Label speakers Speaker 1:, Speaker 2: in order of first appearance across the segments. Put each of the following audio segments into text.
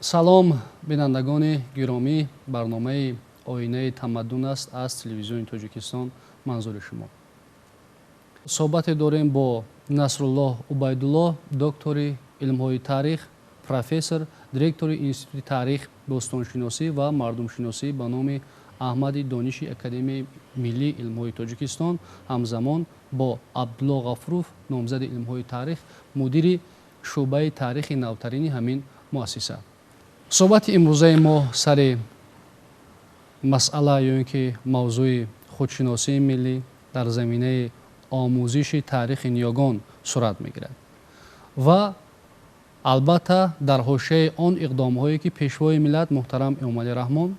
Speaker 1: салом бинандагони гиромӣ, барномаи оинаи тамаддун аст аз телевизиони Тоҷикистон манзури шумо. Суҳбате дорем бо Насруллоҳ Убайдуллоҳ, доктори илмҳои таърих, профессор, директори Институти таърих, бостоншиносӣ ва мардумшиносӣ ба номи Аҳмади Дониши Академияи Миллии Илмҳои Тоҷикистон, ҳамзамон бо Абдулло Ғафуров, номзади илмҳои таърих, мудири шуъбаи таърихи навтарини ҳамин муассиса. суҳбати имрӯзаи мо сари масъала ё ин ки мавзӯи худшиносии миллӣ дар заминаи омӯзиши таърихи ниёгон сурат мегирад ва албатта дар ҳошияи он иқдомҳое ки пешвои миллат муҳтарам Эмомалӣ Раҳмон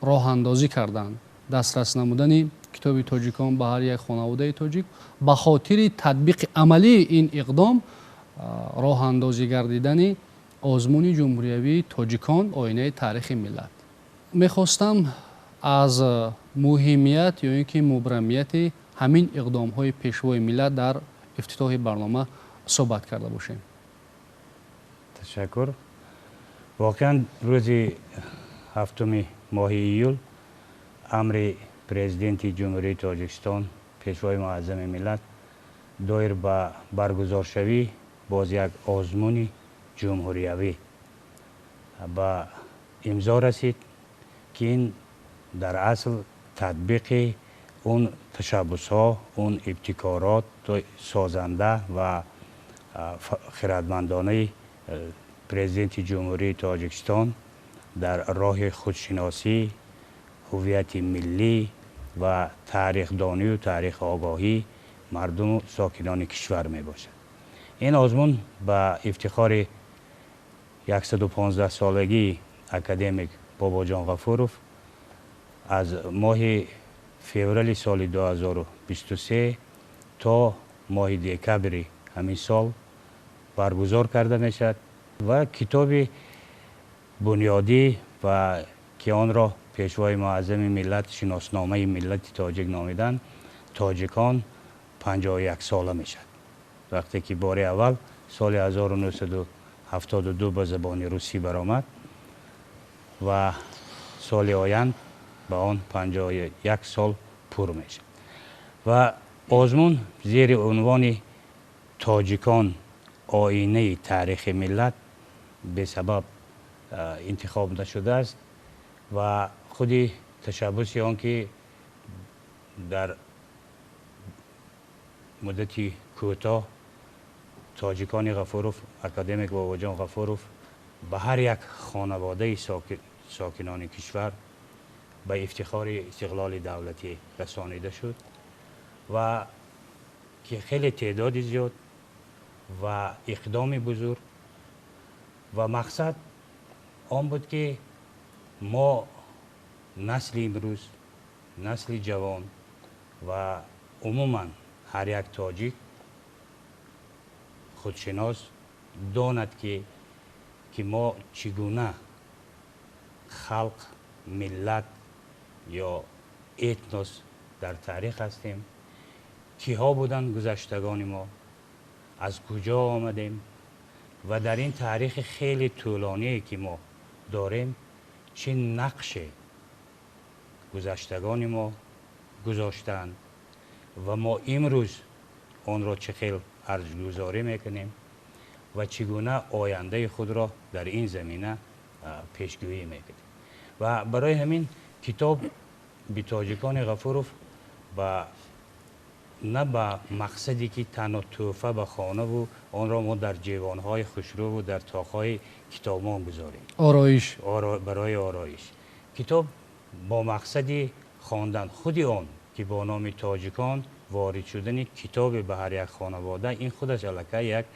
Speaker 1: роҳандозӣ карданд, дастрас намудани китоби тоҷикон ба ҳар як хонаводаи тоҷик ба хотири татбиқи амалии ин иқдом роҳандозӣ гардидани озмуни ҷумҳуриявии тоҷикон, оинаи таърихи миллат. Мехостам аз муҳимият ё ин ки мубрамияти ҳамин иқдомҳои пешвои миллат дар ифтитоҳи барнома суҳбат карда бошем.
Speaker 2: Ташаккур. Воқеан рӯзи 7 моҳи июл амри президенти ҷумҳурии Тоҷикистон, пешвои муаззами миллат, доир ба баргузоршавӣ боз як озмуни ҷумҳуриявӣ ба имзо расид, ки ин дар асл татбиқи он ташаббусҳо, он ибтикорот созанда ва хиратмандонаи президенти ҷумҳурии Тоҷикистон дар роҳи худшиносӣ, ҳуввияти миллӣ ва таърихдонию таърихогоҳии мардуму сокинони кишвар мебошад. ин озмун ба ифтихори 115-солагии академик Бобоҷон Ғафуров аз моҳи феврали соли 2023 то моҳи декабри ҳамин сол баргузор карда мешавад ва китоби бунёдӣ ва ки онро пешвои муаззами миллат, шиносномаи миллати тоҷик номиданд, тоҷикон 51 сола мешавад. вақте ки бори аввал соли 1972 ба забони русӣ баромад ва соли оянд ба он 51 сол пур мешавад. ва озмун зери унвони тоҷикон оинаи таърихи миллат бесабаб интихоб нашудааст ва худи ташаббуси он ки дар муддати кӯтоҳ тоҷикони Ғафуров, академик Бобоҷон Ғафуров ба ҳар як хонаводаи сокинони кишвар ба ифтихори истиқлоли давлатӣ расонида шуд ва ки хеле теъдоди зиёд ва иқдоми бузург ва мақсад он буд ки мо насли имрӯз, насли ҷавон ва умуман ҳар як тоҷик худшинос донад ки мо чӣ гуна халқ, миллат ё этнос дар таърих ҳастем, киҳо буданд гузаштагони мо, аз куҷо омадем ва дар ин таърихи хеле тӯлоние ки мо дорем чӣ нақше гузаштагони мо гузоштаанд ва мо имрӯз онро чӣ хел арзгузорӣ мекунем ва чӣ гуна ояндаи худро дар ин замина пешгӯӣ мекунем. ва барои ҳамин китоб битоҷикони Ғафуров на ба мақсаде ки танҳо тӯҳфа ба хонаву онро мо дар ҷевонҳои хушрӯву дар тоқҳои китобон гузорем, барои ороиш. китоб бо мақсади хондан худи он ки бо номи тоҷикон ворид шудани китобе ба ҳар як хонавода, ин худаш аллакай як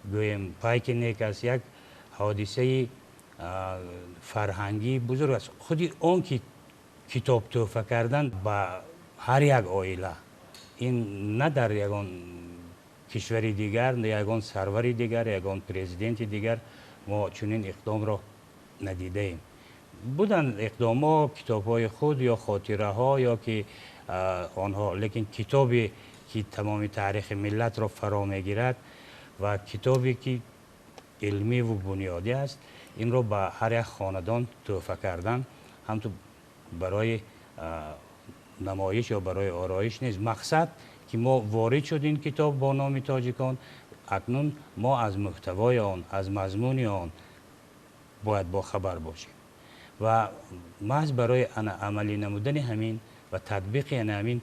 Speaker 2: гӯем пайки нек аст, як ҳодисаи фарҳангии бузург аст. худи он ки китоб тӯҳфа кардан ба ҳар як оила, ин на дар ягон кишвари дигар, ягон сарвари дигар, ягон президенти дигар мо чунин иқдомро надидаем. буданд иқдомҳо, китобҳои худ ё хотираҳо ё ки онҳо, лекин китобе ки тамоми таърихи миллатро фаро мегирад ва китобе ки илмиву бунёдӣ аст, این رو به هر یک خاندان تحفه کردن، هم تو برای نمایش یا برای آرایش نیست. مقصد که ما وارد شدیم کتاب با نام تاجیکان، اکنون ما از محتوای آن، از مضمون آن باید با خبر باشیم و محض برای عملی نمودن همین و تطبیق همین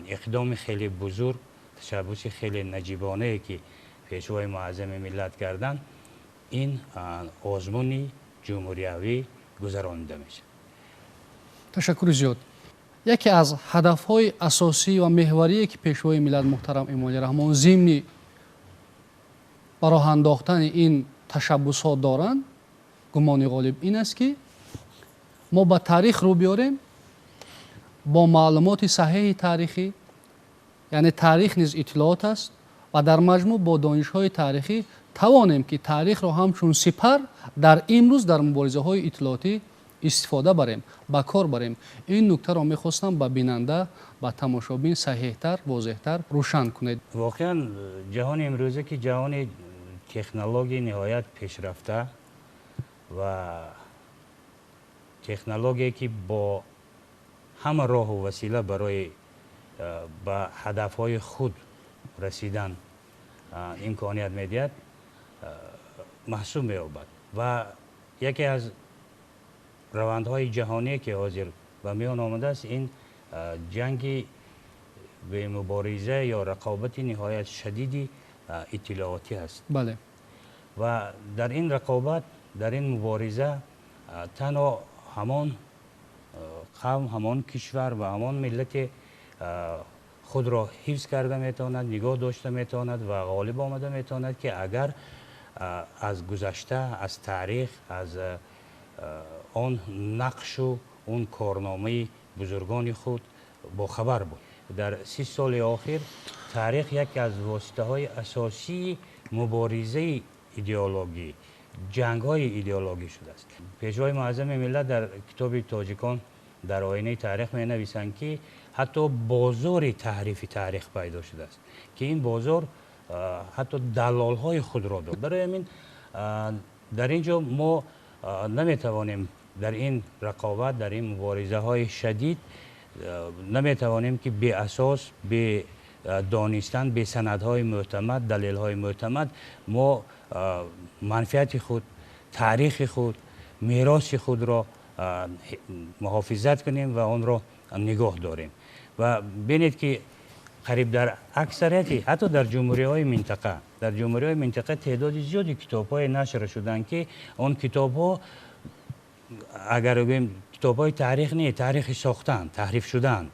Speaker 2: اقدام خیلی بزرگ، تشبوس خیلی نجیبانه که پیشوای معظم ملت کردن، این آزمون جمهوریوی گذرانده میشه.
Speaker 1: تشکر زیاد. یکی از هدفهای اساسی و محوری که پیشوای ملت محترم امام علی رحمان ضمن به راه انداختن این تشبسات دارند، گمان غالب این است که ما به تاریخ رو بیاریم با معلومات صحیح تاریخی، یعنی تاریخ نیز اطلاعات است و در مجموع با دانش‌های تاریخی توانیم که تاریخ را همچون سپر در امروز در مبارزه های اطلاعاتی استفاده بریم، به کار بریم. این نکته را میخواستم به بیننده و تماشابین صحیحتر، واضحتر روشن کنید.
Speaker 2: واقعا جهان امروزه که جهان تکنولوژی نهایت پیشرفته و تکنولوژی که با همه راه و وسیله برای به هدفهای خود رسیدن امکانیت میدهد محسوب می‌یابد و یکی از روندهای جهانی که حاضر و میان آمده است این جنگ به مبارزه یا رقابت نهایت شدیدی اطلاعاتی است.
Speaker 1: بله.
Speaker 2: و در این رقابت، در این مبارزه تنها همان قوم، همان کشور و همان ملت خود را حفظ کرده میتواند، نگاه داشته میتواند و غالب آمده میتواند که اگر از گذشته، از تاریخ، از آن نقش و اون کارنامه بزرگان خود با خبر بود. در 30 سال آخر تاریخ یک از واسطه های اساسی مبارزه ایدئولوژی، جنگ های ایدئولوژی شده است. پیشوای معظم ملت در کتاب تاجیکان در آینه تاریخ می نویسند که حتی بازار تحریف تاریخ پیدا شده است که این بازار حتی دلال های خود را دارد. برای همین در اینجا ما نمی توانیم در این رقابت، در این مبارزه های شدید نمی توانیم که به اساس، به دانستن، به سندهای معتمد، دلیل های معتمد ما منفعت خود، تاریخ خود، میراث خود را محافظت کنیم و آن را نگاه داریم. و بینید که قریب در اکثریتی حتی در جمهوری‌های منطقه، در جمهوری‌های منطقه تعداد زیادی کتاب‌های نشر شدند که آن کتاب‌ها اگر بگیم کتاب‌های تاریخ نه، تاریخ ساختن، تحریف شدن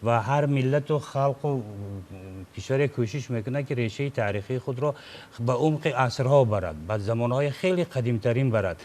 Speaker 2: و هر ملت و خلق و کشور کوشش میکنه که ریشه تاریخی خود را به عمق عصرها برد، به زمانهای خیلی قدیمترین برد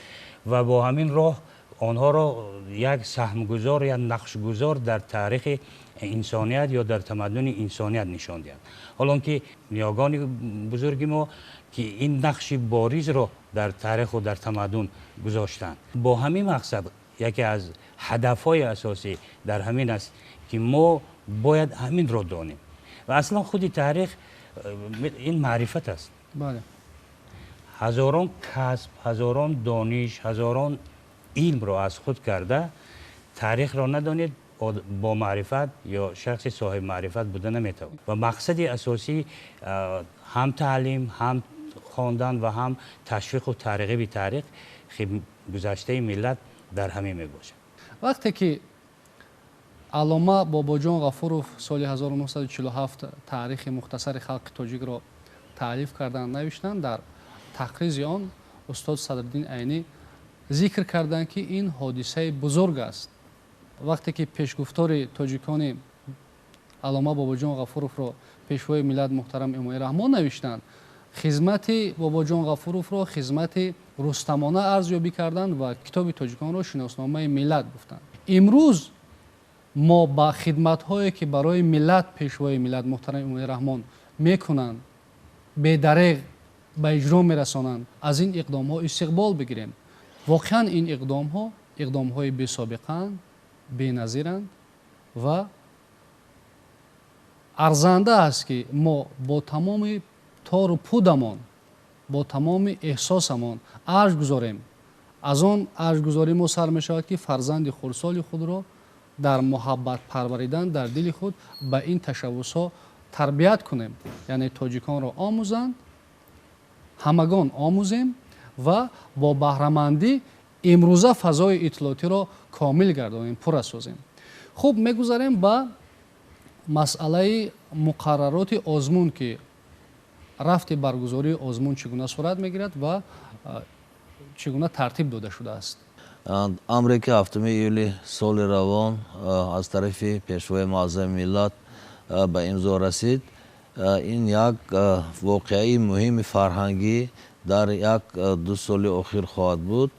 Speaker 2: و با همین راه آنها را یک سهمگذار یا نقشگذار در تاریخ انسانیت یا در تمدن انسانیت نشان دهند. حالا که نیاگان بزرگ ما که این نقش باریز را در تاریخ و در تمدن گذاشتند. با همین مقصد یکی از هدفهای اساسی در همین است که ما باید همین را دانیم و اصلا خودی تاریخ این معرفت است.
Speaker 1: بله.
Speaker 2: هزاران کسب، هزاران دانش، هزاران علم را از خود کرده، تاریخ را ندانید با معرفت یا شخص صاحب معرفت بوده نمیتواند. و مقصد اساسی هم تعلیم، هم خواندن و هم تشویق و ترغیب تاریخ گذشته ملت در همین میباشد.
Speaker 1: وقتی که علامه باباجان غفورов سال 1947 تاریخ مختصر خلق تاجیک را تألیف کردند، نوشتند، در تقریض آن استاد صدرالدین عینی ذکر کردند که این حادثه بزرگ است. وقتی که پیشگفتار تاجیکان علامه باباجان غفورov را پیشوای ملت محترم امام علی رحمان نوشتند، خدمت باباجان غفورov را خدمت رستمانه ارزیابی کردند و کتاب تاجیکان را شناسنامه ملت گفتند. امروز ما با خدمت‌هایی که برای ملت پیشوای ملت محترم امام علی رحمان میکنند، بی‌دریغ به اجرا میرسانند، از این اقدام‌ها استقبال بگیریم. واقعا این اقدام‌های بی سابقه، بی‌نظیرند و ارزنده است که ما با تمام تار و پودمان، با تمام احساسمان ارج گذاریم از آن ارجگذاری ما سر می شود که فرزند خردسال خود را در محبت پروریدن در دل خود به این تشبوس ها تربیت کنیم. یعنی تاجیکان را آموزند، همگان آموزیم و با بهره‌مندی امروزه فضای اطلاعاتی را کامل گردانیم، پر سازیم. خوب، میگذاریم به مسئله مقررات آزمون که رفت برگزاری آزمون چگونه صورت میگیرد و چگونه ترتیب داده شده است.
Speaker 3: امری که 7 ایولی سال روان از طرف پیشوای معظم ملت به امضا رسید، این یک واقعه مهم فرهنگی در یک 2 سال اخیر خواهد بود،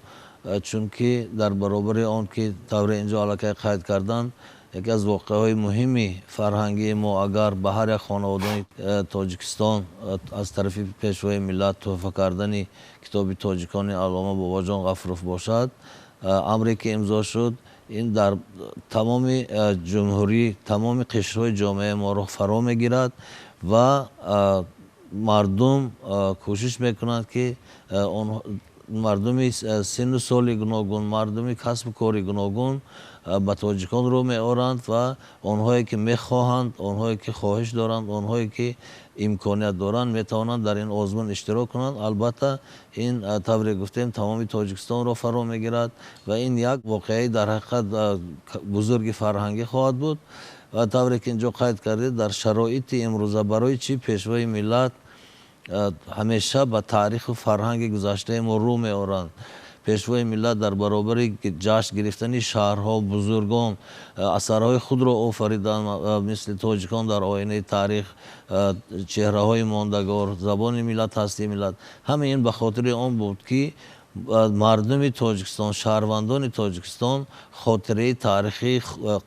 Speaker 3: چون که در برابر آن که طور اینجا علاقه قید کردن، یکی از واقعه مهمی فرهنگی ما اگر به هر یک خانواده تاجیکستان از طرف پیشوای ملت تحفه کردن کتاب تاجیکان علامه باباجان غفروف باشد، امری که امضا شد این در تمام جمهوری، تمام قشرهای جامعه ما را فرا میگیرد و مردم کوشش میکنند که مردم سن و سال گوناگون، مردم کسب و کار گوناگون به تاجیکان رو میآورند و آنهایی که میخواهند، آنهایی که خواهش دارند، آنهایی که امکانیت دارند میتوانند در این آزمون اشتراک کنند. البته این طور گفتیم تمام تاجیکستان را فرا میگیرد و این یک واقعه در حقیقت بزرگ فرهنگی خواهد بود و طوری که اینجا قید کردید در شرایط امروزه برای چی پیشوای ملت همیشه به تاریخ و فرهنگ گذشته ما رو میآورند. پیشوای ملت در برابر جشن گرفتن شهرها بزرگان اثرهای خود را آفریدند، مثل تاجیکان در آینه تاریخ، چهره های ماندگار، زبان ملت، هستی ملت. همه این به خاطر آن بود که مردم تاجیکستان، شهروندان تاجیکستان خاطره تاریخی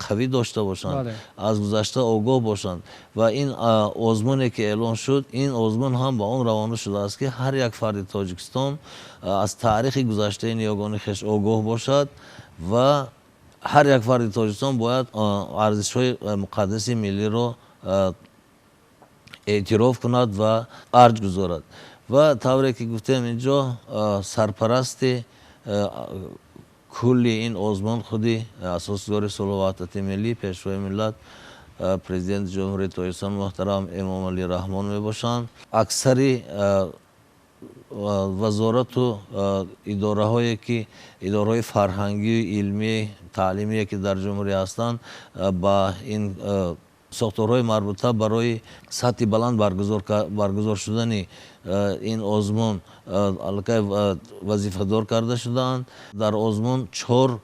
Speaker 3: قوی داشته باشند، از گذشته آگاه باشند و این آزمونی که اعلان شد، این آزمون هم به آن روانه شده است که هر یک فرد تاجیکستان از تاریخ گذشته نیاگان خویش آگاه باشد و هر یک فرد تاجیکستان باید ارزش‌های مقدس ملی را اعتراف کند و ارج گذارد. و طوری که گفتم اینجا سرپرست کل این آزمون خودی اساسگار صلح و وحدت ملی پیشوای ملت پرزیدنت جمهوری تاجیکستان محترم امام علی رحمان می باشند. اکثر وزارت و اداره هایی که اداره های فرهنگی و علمی تعلیمی که در جمهوری هستند با این ساختارهای مربوطه برای سطح بلند برگزار شدن این آزمون وظیفه دار کرده شدند. در آزمون 4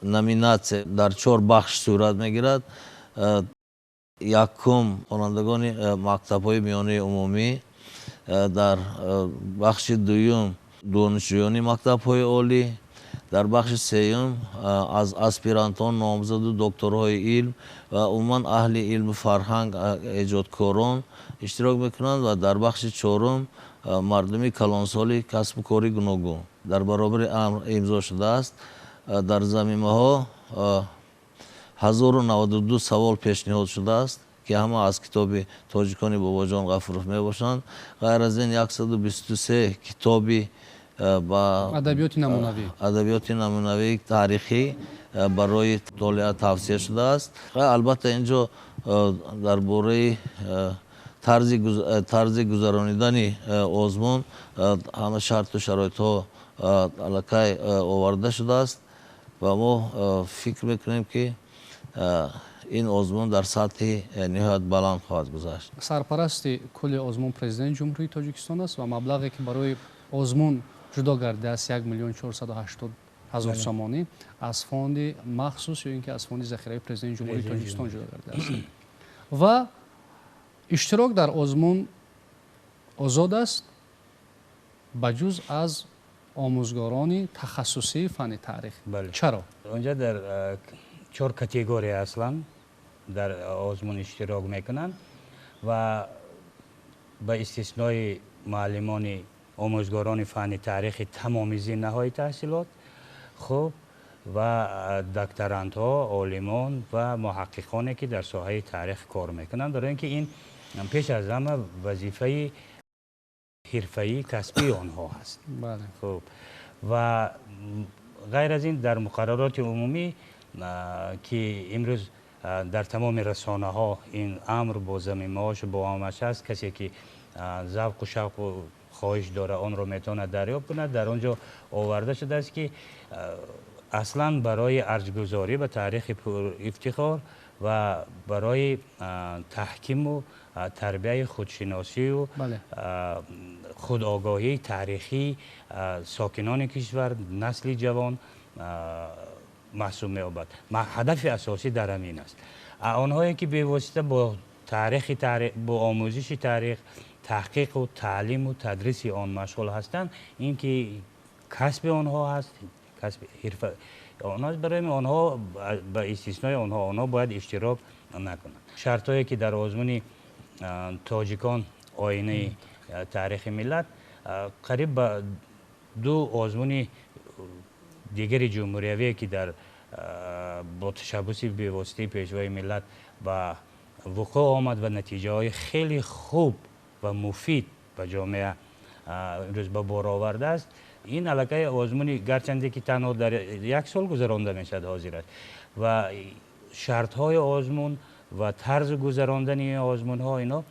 Speaker 3: نامیناسیون در 4 بخش صورت میگیرد. یکم خوانندگان مکتب های میانه عمومی، در بخش دوم دانشجویان مکتب های عالی، در بخش سوم از اسپیرانتان، نامزد و دکترهای علم و عموما اهل علم و فرهنگ، ایجادکاران اشتراک میکنند و در بخش چهارم مردم کلانسالی کسب و کاری گوناگون. در برابر امر امضا شده است. در زمینه ها 1092 سوال پیشنهاد شده است که همه از کتاب تاجیکان باباجان غفروف می باشند. غیر از این 123 کتابی با ادبیات نمونوی تاریخی برای مطالعه توصیه شده است. البته اینجا درباره طرز گذرانیدن آزمون همه شرط و شرایط ها علاقه آورده شده است و ما فکر میکنیم که این آزمون در سطح نهایت بلند خواهد گذشت.
Speaker 1: سرپرست کل آزمون پرزیدنت جمهوری تاجیکستان است و مبلغی که برای آزمون جدا گردیده است 1,480,000 سامانی از فوند مخصوص یا اینکه از فوند ذخیره پرزیدنت جمهوری تاجیکستان جدا گردیده است و اشتراک در آزمون آزاد است بجز از آموزگاران تخصصی فن تاریخ. چرا؟
Speaker 2: اونجا در 4 کاتگوری اصلا در آزمون اشتراک میکنند و به استثنای معلمان آموزگاران فن تاریخ تمام زینه‌های تحصیلات، خب و دکترانها، عالمان و محققانی که در ساحه تاریخ کار میکنند، برای اینکه این پیش از همه وظیفه حرفه‌ای کسبی آنها هست.
Speaker 1: بله.
Speaker 2: خب و غیر از این در مقررات عمومی که امروز در تمام رسانه ها این امر با زمین معاش و با آمش است، کسی که ذوق و شوق و خواهش داره آن رو میتونه دریافت کند. در آنجا آورده شده است که اصلا برای ارزگذاری به تاریخ پر افتخار و برای تحکیم و تربیه خودشناسی و خودآگاهی تاریخی ساکنان کشور، نسل جوان محسوب می‌یابد. هدف اساسی در همین است. آنهایی که به واسطه با با آموزش تاریخ، تحقیق و تعلیم و تدریس آن مشغول هستند، این که کسب آنها هست، کسب حرفه آنها، برای آنها به استثنای آنها باید اشتراک نکنند. شرطایی که در آزمون تاجیکان آینه تاریخ ملت قریب به 2 آزمون دیگر جمهوریوی که در با تشبث به واسطه پیشوای ملت به وقوع آمد و نتیجه های خیلی خوب و مفید به جامعه امروز به بار آورده است. این علاقه آزمونی گرچنده که تنها در 1 سال گذرانده میشد حاضر است و شرط های آزمون و طرز گذراندن آزمون ها اینا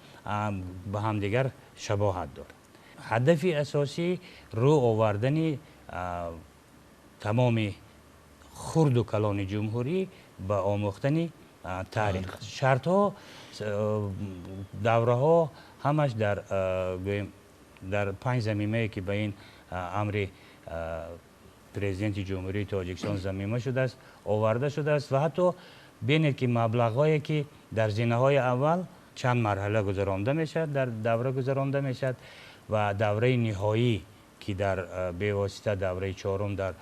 Speaker 2: به همدیگر شباهت دارد. هدف اساسی رو آوردن تمام خرد و کلان جمهوری به آموختن تاریخ. شرط ها، دوره ها همش در 5 زمینه که به این امر پرزیدنت جمهوری تاجیکستان ضمیمه شده است آورده شده است و حتی بینید که مبلغ‌هایی که در زینه‌های اول چند مرحله گذرانده میشد، در دوره گذرانده میشد و دوره نهایی که در به واسطه دوره 4 در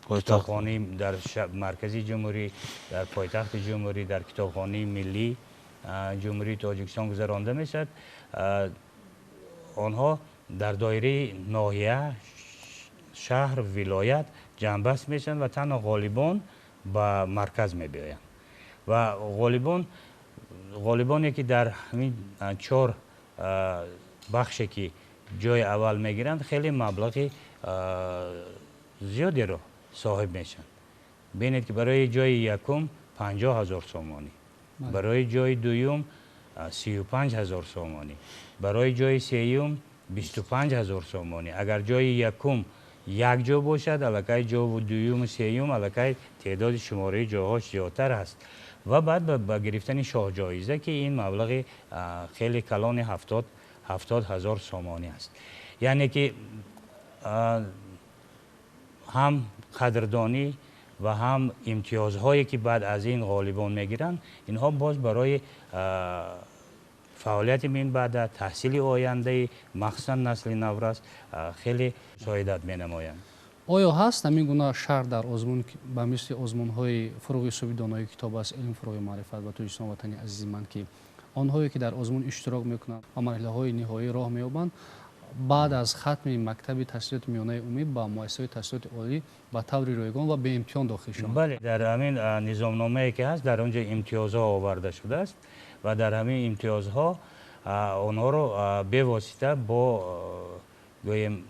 Speaker 2: کتابخانه در مرکزی جمهوری، در پایتخت جمهوری، در کتابخانه ملی جمهوری تاجیکستان گذرانده میشد. آنها در دایره ناحیه، شهر، ولایت جنبست میشن و تنها غالبان به مرکز میبیاین و غالبانی که در همین 4 بخشی که جای اول میگیرند خیلی مبلغ زیادی رو صاحب میشن. ببینید که برای جای یکم 50,000 سومانی، برای جای دوم 35,000 سومانی، برای جای سوم 25,000 سومانی. اگر جای یکم 1 جا باشد، الکی جا و دوم و سوم الکی تعداد شماره جاهاش زیادتر است و بعد به گرفتن شاه جایزه که این مبلغ خیلی کلان 70,000 سومانی است. یعنی که هم قدردانی و هم امتیازهایی که بعد از این غالبان میگیرن، اینها باز برای فعالیت من بعد تحصیل آینده مخصوصا نسل نورس خیلی مساعدت می نمایند.
Speaker 1: آیا هست همین گونه شرط در آزمون به مثل آزمون‌های فروغ صوبی دانایی کتاب است، علم فروغ معرفت و تاجیکستان وطنی عزیز من که آنهایی که در آزمون اشتراک میکنند و مرحله‌های نهایی راه می‌یابند، بعد از ختم مکتب تحصیلات میانه عمومی با مؤسسه تحصیلات عالی با طور رایگان و به امتحان داخل شوند؟
Speaker 2: بله، در همین نظامنامه‌ای که هست در اونجا امتیازها آورده شده است و در همین امتیازها آنها رو به واسطه با گویم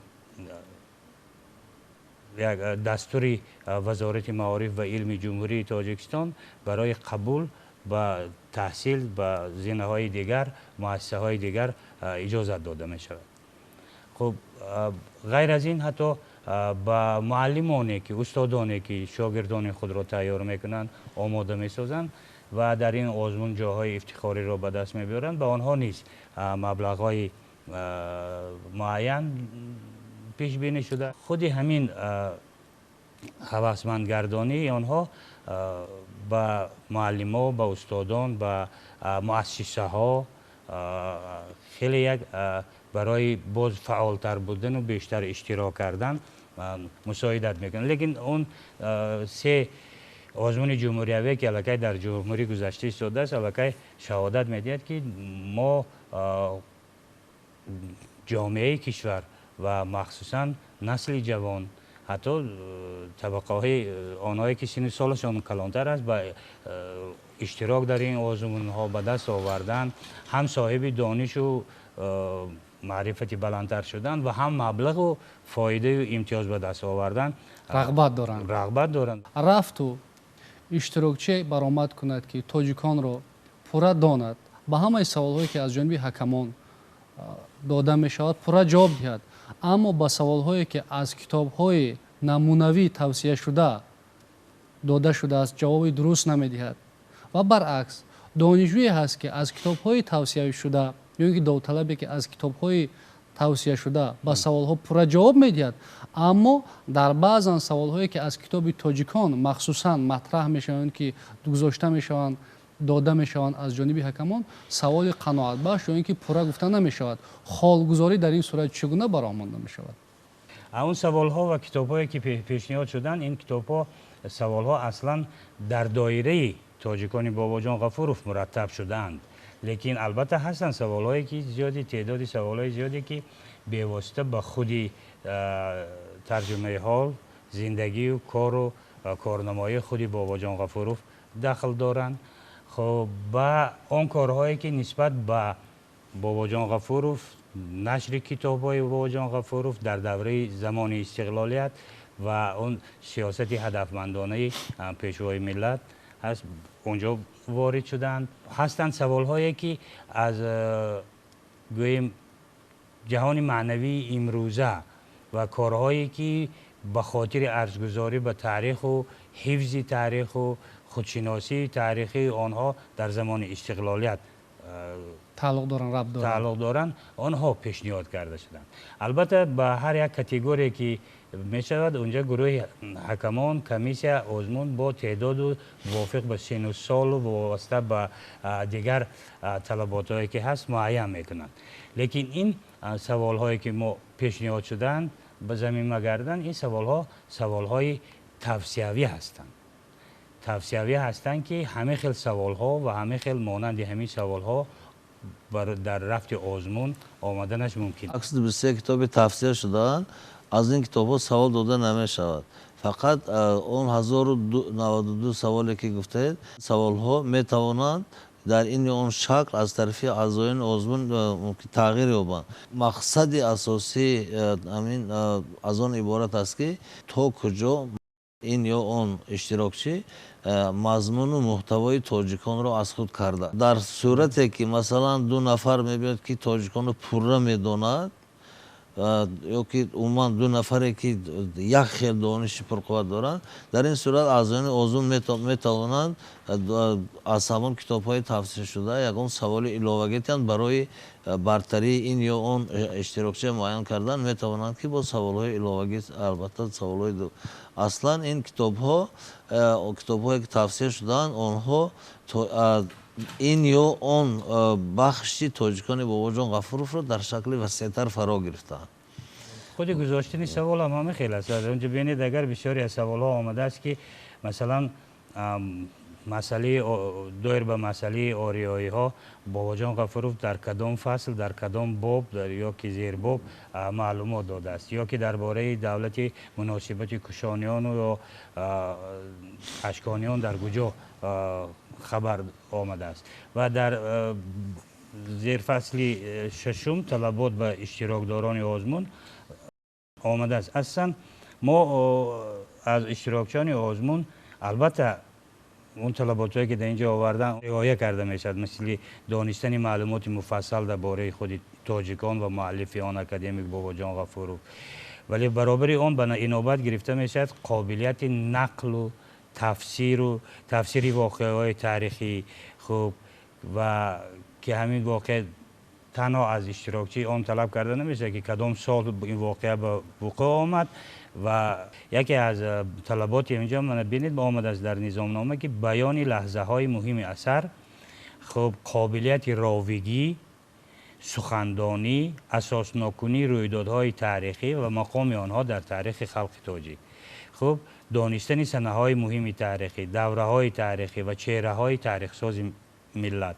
Speaker 2: یک دستور وزارت معارف و علم جمهوری تاجیکستان برای قبول به تحصیل به زینه‌های دیگر، مؤسسه‌های دیگر اجازه داده می شود. خب غیر از این حتی با معلمانی که استادانی که شاگردان خود را تیار میکنند آماده میسازند و در این آزمون جاهای افتخاری را به دست میبرند، به آنها نیز مبلغ‌های معین پیش بینی شده. خود همین هوسمندگردانی آنها با معلم‌ها، با استادان، با مؤسسه ها خیلی یک برای باز فعالتر بودن و بیشتر اشتراک کردن مساعدت میکنه. لیکن اون 3 آزمون جمهوریوی که الکی در جمهوری گذشته شده است الکی شهادت میدهد که ما جامعه کشور و مخصوصا نسل جوان، حتی طبقه های آنهایی که سن سالشان کلانتر است، با اشتراک در این آزمون ها به دست آوردن، هم صاحب دانش و معرفتی بلندتر شدن و هم مبلغ و فایده و امتیاز به دست آوردن
Speaker 1: رغبت دارند. رفت و اشتراکچی برآمد کند که تاجیکان را پورا داند، به همه سوالهایی که از جانب حکمان داده می شود پورا جواب دهد، اما به سوالهایی که از کتاب‌های نمونوی توصیه شده داده شده است جواب درست نمی دهد. و برعکس دانشجویی هست که از کتاب‌های توصیه شده یا اینکه داوطلبی که از کتاب‌های توصیه شده به سوال‌ها پورا جواب می‌دهد، اما در بعض سوال‌هایی که از کتاب تاجیکان مخصوصاً مطرح می‌شوند که گذاشته می‌شوند داده می‌شوند از جانب حکمان، سوال قناعت بخش یا اینکه پورا گفته نمی‌شود، حالگذاری در این صورت چگونه برآورده می‌شود؟
Speaker 2: اون سوال‌ها و کتاب‌هایی که پیشنهاد شدن، این کتاب‌ها سوال‌ها اصلاً در دایره تاجیکان باباجان غفوروف مرتب شدند، لیکن البته هستند سوال‌هایی که زیادی تعدادی سوال‌های زیادی که بی‌واسطه به خودی ترجمه حال زندگی و کار و کارنمایی خودی باباجان غفوروف دخل دارند. خب با اون کارهایی که نسبت به باباجان غفوروف، نشر کتاب‌های باباجان غفوروف در دوره زمان استقلالیت و اون سیاست هدفمندانه پیشوای ملت هست اونجا وارد شدند. هستند سوال‌هایی که از گویم جهان معنوی امروزه و کارهایی که به خاطر ارزگذاری به تاریخ و حفظ تاریخ و خودشناسی تاریخی آنها در زمان استقلالیت تعلق دارند آنها پیشنهاد کرده شدند. البته به هر یک کاتگوری که می شود اونجا گروه حکمان کمیسیون آزمون با تعداد و موافق به سن و سال و وابسته به دیگر طلبات‌هایی که هست معین میکنند، لیکن این سوال هایی که ما پیشنهاد شدند به زمین مگردن، این سوال های توصیوی هستند. توصیوی هستند که همه خیل سوال ها و همه خیل مانند همین سوال ها در رفت آزمون آمدنش ممکن.
Speaker 3: 123 کتاب تفسیر شدن، از این کتاب ها سوال داده نمی شود. فقط اون 1092 سوالی که گفتید سوال ها می توانند در این اون شکل از طرف اعضایان آزمون تغییر یابند. مقصد اساسی همین از آن عبارت است که تا کجا این یا اون اشتراکچی مضمون و محتوای تاجیکان را از خود کرده. در صورتی که مثلا دو نفر میبینید که تاجیکان رو پورا میداند یا که عموما دو نفری که یک خیل دانش پرقوت دارند، در این صورت اعضایان آزمون میتوانند از همون کتاب های تفسیر شده یکون سوال علاوگی برای برتری این یا اون اشتراکچی معین کردن میتوانند که با سوال های علاوگی، البته سوال های دو اصلا این کتاب هایی که تفسیر شدن آنها این یا اون بخشی تاجیکان باباجان غفوروف رو در شکل وسیع‌تر فرا گرفتن.
Speaker 2: خود گذاشتن سوال هم همه خیلی است. اونجا ببینید اگر بسیاری از سوال ها آمده است که مثلا مسئله دایر به مسئله آریایی ها باباجان غفوروف در کدام فصل در کدام باب یا که زیر باب معلومات داده است، یا که درباره دولت مناسبت کشانیان و اشکانیان در کجا خبر آمده است. و در زیر فصل ششم طلبات به اشتراکداران آزمون آمده است. اصلا ما از اشتراکچیان آزمون البته اون طلباتی که در اینجا آوردن رعایت کرده میشد، مثل دانستن معلومات مفصل درباره خود تاجیکان و مؤلف آن اکادمیک باباجان غفوروف، ولی برابر آن به اینوبت گرفته میشد قابلیت نقل و تفسیر واقعه‌های تاریخی خوب و که همین واقع تنها از اشتراکچی آن طلب کرده نمیشه که کدام سال این واقعه به وقوع آمد. و یکی از طلبات اینجا من بینید آمد از در نظامنامه که بیان لحظه های مهم اثر، خب قابلیت راویگی، سخندانی، اساس ناکنی رویدادهای تاریخی و مقام آنها در تاریخ خلق تاجیک. خب دانستن سنه های مهم تاریخی، دوره های تاریخی و چهره های تاریخ ساز ملت،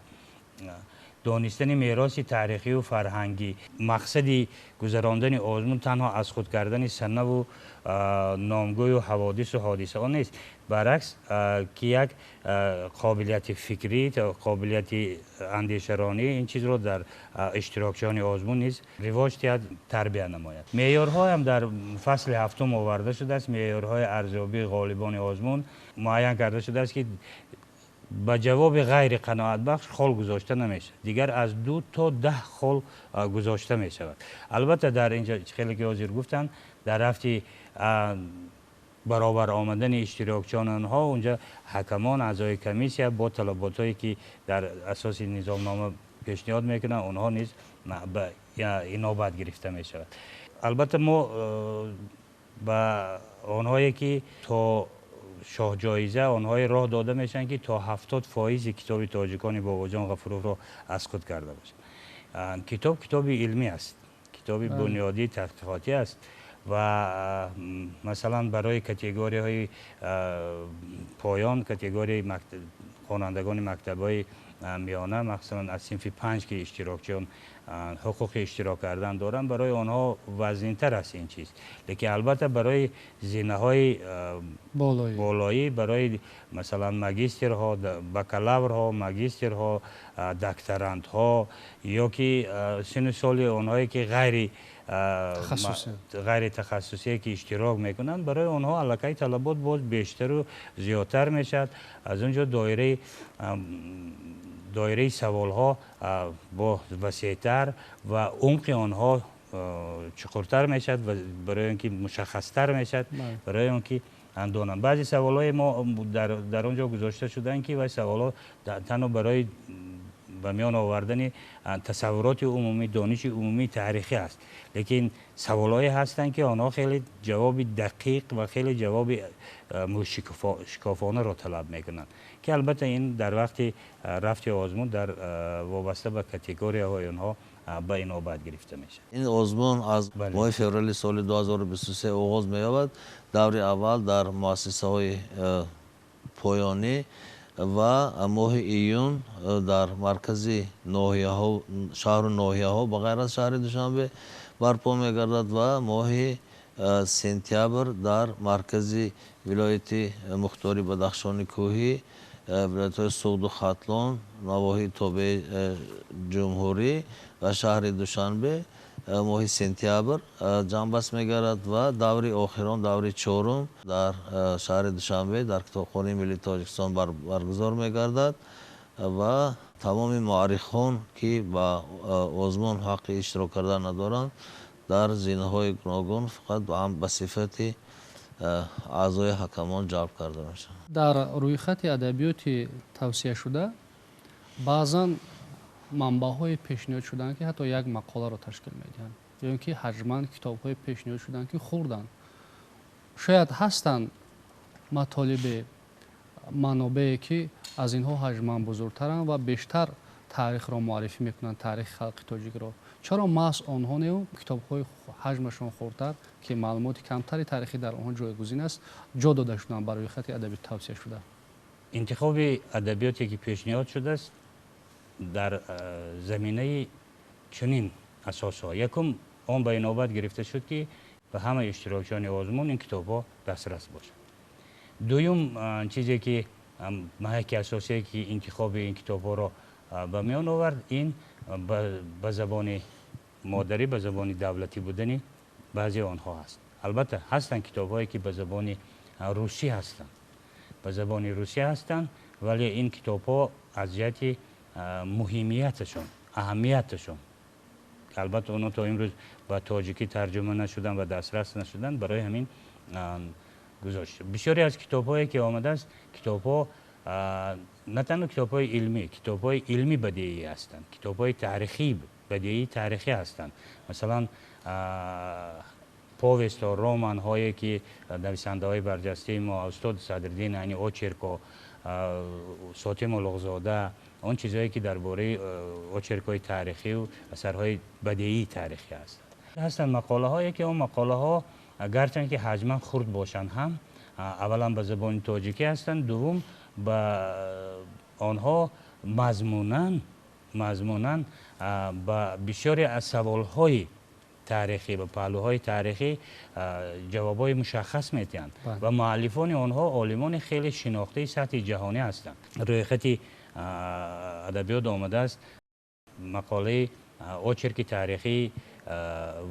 Speaker 2: دانستن میراث تاریخی و فرهنگی. مقصد گذراندن آزمون تنها از خود کردن سنه و نامگوی و حوادث و حادثه ها نیست، برعکس که یک قابلیت فکری، قابلیت اندیشرانی این چیز رو در اشتراکچیان آزمون نیز رواج تیاد تربیه نماید. معیارها هم در فصل هفتم آورده شده است. معیارهای ارزیابی غالبان آزمون معین کرده شده است که با جواب غیر قناعت بخش خال گذاشته نمیشه، دیگر از 2 تا 10 خال گذاشته می شود. البته در اینجا خیلی که حاضر گفتن در رفتی برابر آمدن اشتراکچیان آنها، اونجا حکمان اعضای کمیسیه با طلباتایی که در اساس نظام نامه پیشنهاد میکنن اونها نیز به این نوبت گرفته می شود. البته ما به آنهایی که تا شاه جایزه آنهای راه داده میشن که تا 70% کتاب تاجیکان بابا جان غفورov را از خود کرده باشند. کتاب علمی است، کتاب بنیادی تحقیقاتی است و مثلا برای کاتگوری های پایان، کاتگوری خوانندگان مکتب‌های میانه، مثلا از صنف 5 که اشتراکچیان حقوق اشتراک کردن دارن، برای آنها وزین‌تر است این چیز. لیکن البته برای زینه‌های بالایی، برای مثلا ماگیسترها، بکالورها، ماگیسترها، دکترانت‌ها یا که سن سال آنهایی که غیر تخصصی که اشتراک میکنند، برای آنها علاقه طلبات باز بیشتر و زیادتر میشد. از اونجا دایره سوال ها با وسیع‌تر و عمق آنها چقدرتر میشد و برای اینکه مشخصتر میشد، برای اینکه اندونم بعضی سوال های ما در اونجا گذاشته شدن که و سوال ها تنها برای به میان آوردن تصورات عمومی، دانش عمومی تاریخی است، لیکن سوالایی هستند که آنها خیلی جواب دقیق و خیلی جواب شکافانه را طلب میکنند که البته این در وقت رفت آزمون در وابسته به کاتگوری های آنها به این نوبت گرفته میشه.
Speaker 3: این آزمون از ماه فوریه سال 2023 آغاز می‌یابد. دور اول در مؤسسه های پایانی و ماه ایون در مرکزی ناحیه ها، شهر و ناحیه ها بغیر از شهر دوشنبه برپا می‌گردد و ماه سپتامبر در مرکزی ولایت مختاری بدخشان کوهی، ولایت سوخت و ختلان، نواحی تابع جمهوری و شهر دوشنبه ماه سپتامبر جنبش می‌گردد و دوری آخران، دوری چهارم در شهر دوشنبه در کتابخانه ملی تاجیکستان برگزار می‌گردد و تمام مورخان که با آزمون حق اشتراک کردن ندارند در زینه‌های گوناگون فقط هم به صفت اعضای حکمان جلب کرده میشن.
Speaker 1: در روی خط ادبیات توصیه شده بعضا منبع‌های پیشنهاد شدن که حتی یک مقاله را تشکیل میدن یا اینکه حجما کتاب‌های پیشنهاد شدن که خوردن، شاید هستند مطالب منابعی که از اینها حجما بزرگترند و بیشتر تاریخ را معرفی میکنن، تاریخ خلق تاجیک را. چرا محض آنها نه کتاب‌های حجمشان خردتر که معلومات کمتری تاریخی در آنها جایگزین است جا داده شدن برای خط ادبی توصیه شده؟
Speaker 2: انتخاب ادبیاتی که پیشنهاد شده است در زمینه چنین اساس‌ها. یکم آن به نوبت گرفته شد که به همه اشتراکیان آزمون این کتاب‌ها دسترس باشد. دوم چیزی که محک اساسی که انتخاب این کتاب‌ها را به میان آورد، این به زبان مادری، به زبان دولتی بودن بعضی آنها هست. البته هستند کتاب‌هایی که به زبان روسی هستند، به زبان روسی هستند، ولی این کتاب‌ها از جهت مهمیتشون، اهمیتشون، البته اونها تا امروز به تاجیکی ترجمه نشدن و دسترس نشدن، برای همین گذاشته. بسیاری از کتاب‌هایی که آمده است، کتاب‌ها نه تنها کتاب‌های علمی، کتاب‌های علمی بدیعی هستند، کتاب‌های تاریخی بدیعی تاریخی هستند. مثلا پووست و رمان هایی که نویسنده‌های برجسته ما استاد صدرالدین یعنی اوچرکو، ساتیم اولغزاده، آن چیزهایی که درباره اوچرک‌های تاریخی و اثرهای بدیعی تاریخی هستند. مقاله هایی که اون مقاله ها گرچند که حجما خرد باشند هم اولا به زبان تاجیکی هستند، دوم به آنها مضموناً مضمونا با بسیاری از سوالهای تاریخی و پهلوهای تاریخی جوابای مشخص میتین و مؤلفان آنها عالمان خیلی شناخته سطح جهانی هستند. روی خط ادبیات آمده است مقاله اوچرک تاریخی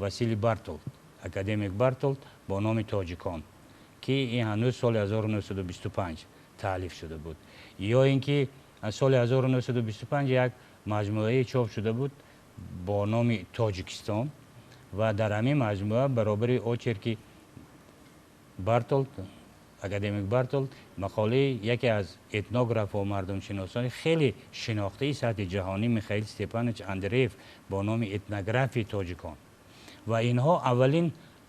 Speaker 2: وسیلی بارتولد، اکادمیک بارتولد با نام تاجیکان که این هنوز سال 1925 تالیف شده بود، یا اینکه سال 1925 یک مجموعه چاپ شده بود با نام تاجیکستان و در همین مجموعه برابر اوچرک بارتولد، اکادمیک بارتولد، مقاله یکی از اتنوگراف و مردم شناسان خیلی شناخته سطح جهانی میخائیل استپانویچ اندریف با نام اتنوگرافی تاجیکان و اینها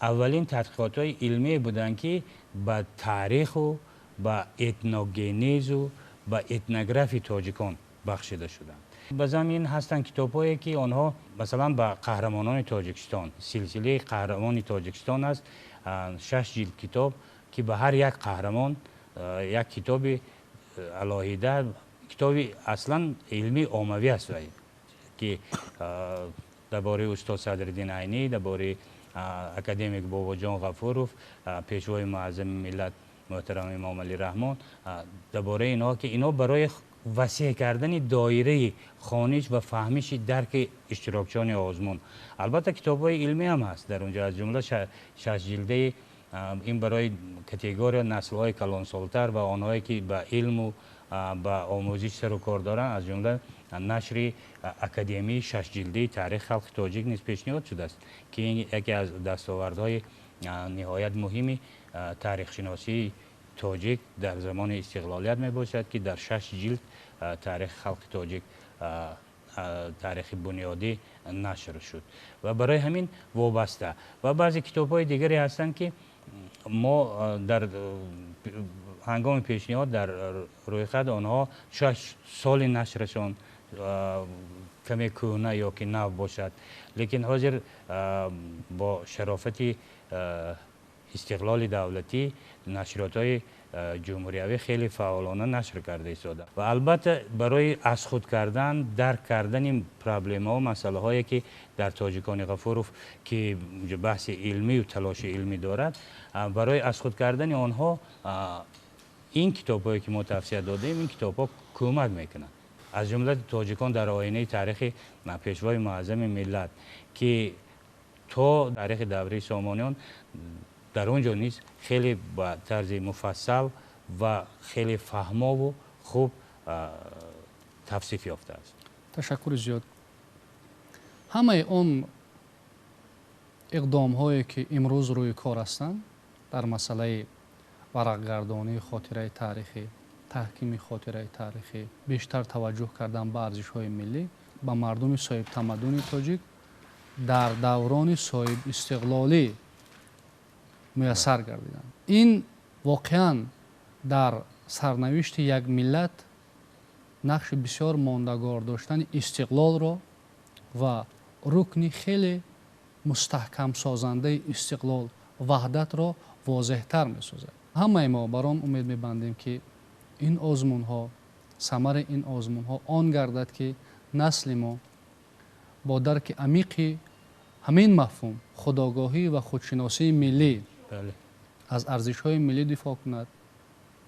Speaker 2: اولین تحقیقات های علمی بودند که با تاریخ و با اتنوگنیز و با اتنوگرافی تاجیکان بخشیده شدند. به زمین هستند کتاب‌هایی که آنها مثلا با قهرمانان تاجیکستان، سلسله قهرمان تاجیکستان است، 6 جلد کتاب که به هر یک قهرمان یک کتاب علاهیده، کتاب اصلا علمی عمومی است که درباره استاد صدرالدین عینی، درباره اکادمیک باباجان غفوروف، پیشوای معظم ملت محترم امام علی رحمان، درباره اینا که اینا برای وسیع کردن دایره خوانش و فهمیش درک اشتراکچیان آزمون. البته کتاب‌های علمی هم هست در اونجا، از جمله 6 جلده این برای کاتگوری نسل‌های کلانسالتر و آنهایی که به علم و به آموزش سر و کار دارند، از جمله نشر اکادمی 6 جلده تاریخ خلق تاجیک نیز پیشنهاد شده است که این یکی از دستاوردهای نهایت مهمی تاریخ شناسی تاجیک در زمان استقلالیت می باشد که در 6 جلد تاریخ خلق تاجیک تاریخ بنیادی نشر شد و برای همین وابسته و بعضی کتاب‌های دیگری هستند که ما در هنگام پیشنهاد در روی خط آنها 6 سال نشرشان کمی کهنه یا که نو باشد، لیکن حاضر با شرافت استقلال دولتی نشریات‌های جمهوریوی خیلی فعالانه نشر کرده ایستاده و البته برای از خود کردن درک کردن پرابلم ها و مسئله هایی که در تاجیکان غفوروف که بحث علمی و تلاش علمی دارد، برای از خود کردن آنها این کتاب هایی که ما توصیه دادیم این کتاب ها کمک میکنند. از جمله تاجیکان در آینه تاریخ پیشوای معظم ملت که تا تاریخ دوره سامانیان در اونجا نیست خیلی با طرز مفصل و خیلی فهما و خوب توصیف یافته است.
Speaker 1: تشکر زیاد. همه اون اقدام هایی که امروز روی کار هستند در مسئله ورقگردانی خاطره تاریخی، تحکیم خاطره تاریخی، بیشتر توجه کردن به ارزش های ملی، به مردم صاحب تمدن تاجیک در دوران صاحب استقلالی میسر گردیدند. این واقعا در سرنوشت یک ملت نقش بسیار ماندگار داشتن استقلال را و رکن خیلی مستحکم سازنده استقلال وحدت را واضح تر می سازد. همه ما برام امید می بندیم که این آزمون ها، ثمر این آزمون ها آن گردد که نسل ما با درک عمیقی همین مفهوم خودآگاهی و خودشناسی ملی از ارزش های ملی دفاع کند،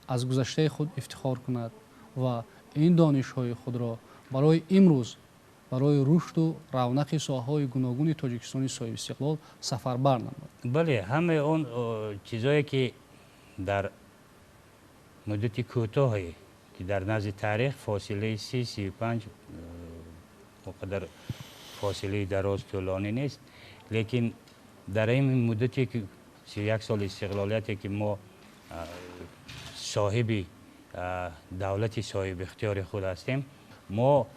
Speaker 1: از گذشته خود افتخار کند و این دانش های خود را برای امروز برای رشد و رونق ساحه‌های گوناگون تاجیکستان صاحب استقلال سفربر نماید.
Speaker 2: بله، همه اون چیزایی که در مدت کوتاهی که در نزد تاریخ فاصله 35 مقدر فاصله دراز طولانی نیست، لیکن در این مدتی که 31 سال استقلالیتی که ما صاحب دولت صاحب اختیار خود هستیم، ما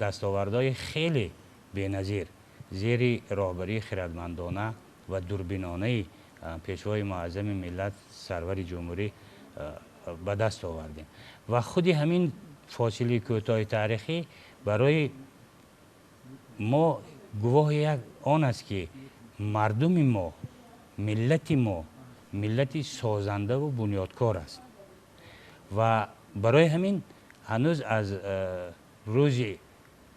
Speaker 2: دستاوردهای خیلی بی‌نظیر زیر رهبری خردمندانه و دوربینانه پیشوای معظم ملت سرور جمهوری به دست آوردیم و خود همین فاصله کوتاه تاریخی برای ما گواه یک آن است که مردم ما، ملت سازنده و بنیادکار است و برای همین هنوز از روز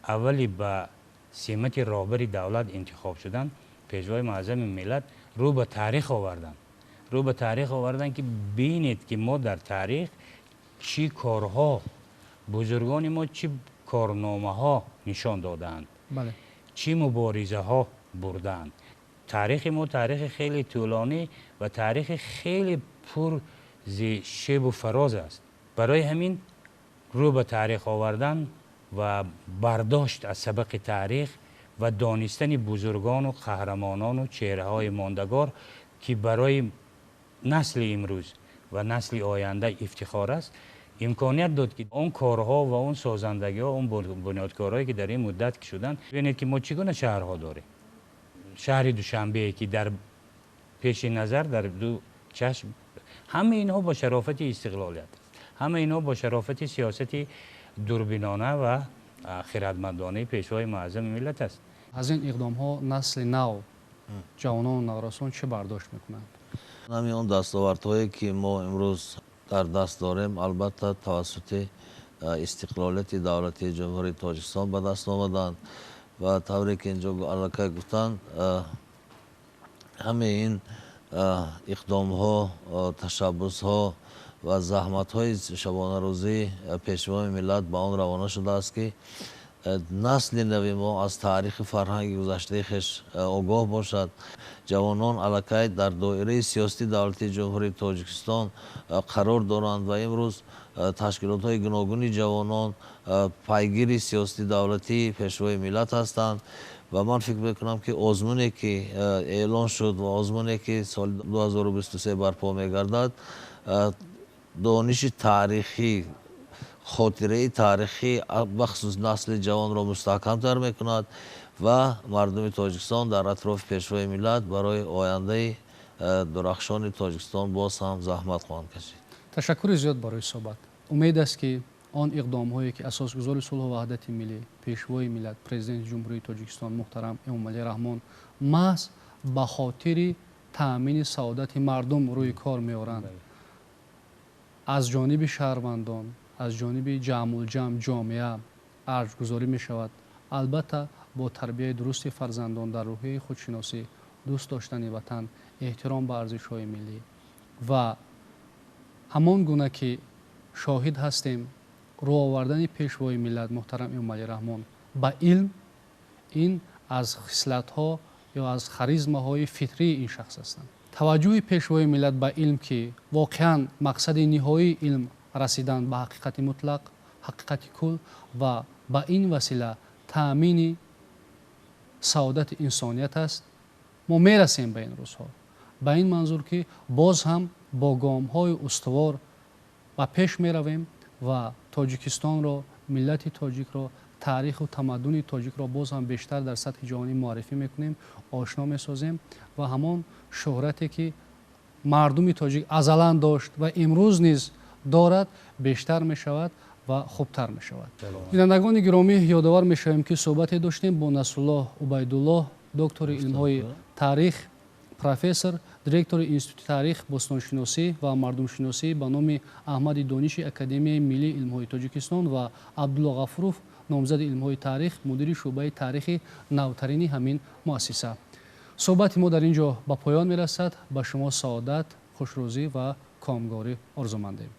Speaker 2: اولی به سمت رهبری دولت انتخاب شدن، پیشوای معظم ملت رو به تاریخ آوردن. رو به تاریخ آوردن که ببینید که ما در تاریخ چی کارها، بزرگان ما چی کارنامه ها نشان دادند،
Speaker 1: بله.
Speaker 2: چی مبارزه ها بردند. تاریخ ما تاریخ خیلی طولانی و تاریخ خیلی پر شیب و فراز است. برای همین رو به تاریخ آوردن و برداشت از سبق تاریخ و دانستن بزرگان و قهرمانان و چهره های ماندگار که برای نسل امروز و نسل آینده افتخار است، امکانیت داد که اون کارها و اون سازندگی ها، اون بنیادکارهایی که در این مدت که شدن، ببینید که ما چگونه شهرها داریم. شهر دوشنبه که در پیش نظر در دو چشم، همه اینها با شرافت استقلالیت است. همه اینها با شرافت سیاست دوربینانه و خردمندانه پیشوای معظم ملت است.
Speaker 1: از این اقدام ها نسل نو، جوانان و نوجوانان چه برداشت میکنند؟
Speaker 3: همین اون دستاوردهایی که ما امروز در دست داریم البته توسط استقلالیت دولت جمهوری تاجیکستان به دست آمدند و طوری که اینجا علاقه گفتند، همه این اقدام ها، تشبس ها و زحمت های شبانه روزی پیشوای ملت به آن روانه شده است که نسل نوی ما از تاریخ فرهنگ گذشته خیش آگاه باشد. جوانان علاقه در دایره سیاسی دولت جمهوری تاجیکستان قرار دارند و امروز تشکیلات های گوناگون جوانان پیگیر سیاسی دولتی پیشوای ملت هستند و من فکر میکنم که آزمونی که اعلان شد و آزمونی که سال 2023 برپا میگردد، دانش تاریخی، خاطره تاریخی بخصوص نسل جوان را مستحکم‌تر میکند و مردم تاجیکستان در اطراف پیشوای ملت برای آینده درخشان تاجیکستان باز هم زحمت خواهند کشید.
Speaker 1: تشکر زیاد برای صحبت. امید است که آن اقدام هایی که اساسگزار صلح و وحدت ملی، پیشوای ملت، پرزیدنت جمهوری تاجیکستان محترم امامعلی رحمان محض به خاطر تأمین سعادت مردم روی کار میآورند، از جانب شهروندان، از جانب جمع الجمع جامعه ارزگذاری می شود. البته با تربیت درست فرزندان در روحیه خودشناسی، دوست داشتن وطن، احترام به ارزش‌های ملی و همان گونه که شاهد هستیم رو آوردن پیشوای ملت محترم امامعلی رحمان به علم، این از خصلت‌ها یا از خاریزماهای فطری این شخص هستند. توجه پیشوای ملت به علم که واقعاً مقصد نهایی علم رسیدن به حقیقت مطلق، حقیقت کل و به این وسیله تأمین سعادت انسانیت است. ما میرسیم به این روزها به این منظور که باز هم با گام‌های استوار و پیش میرویم و تاجیکستان را، ملت تاجیک را، تاریخ و تمدن تاجیک را باز هم بیشتر در سطح جهانی معرفی میکنیم، آشنا میسازیم و همان شهرتی که مردم تاجیک ازلا داشت و امروز نیز دارد بیشتر می شود و خوبتر می شود. بینندگان گرامی، یادآور می شویم که صحبت داشتیم با نصرالله عبیدالله، دکتر علم‌های تاریخ، پروفسور، دیرکتور انستیتوت تاریخ، باستانشناسی و مردمشناسی به نام احمد دانش اکادمی ملی علم‌های تاجیکستان و عبدالله غفوروف، نامزد علم‌های تاریخ، مدیر شعبه تاریخ نوترین همین مؤسسه. صحبت ما در اینجا به پایان می رسد. به شما سعادت، خوشروزی و کامگاری آرزو مندیم.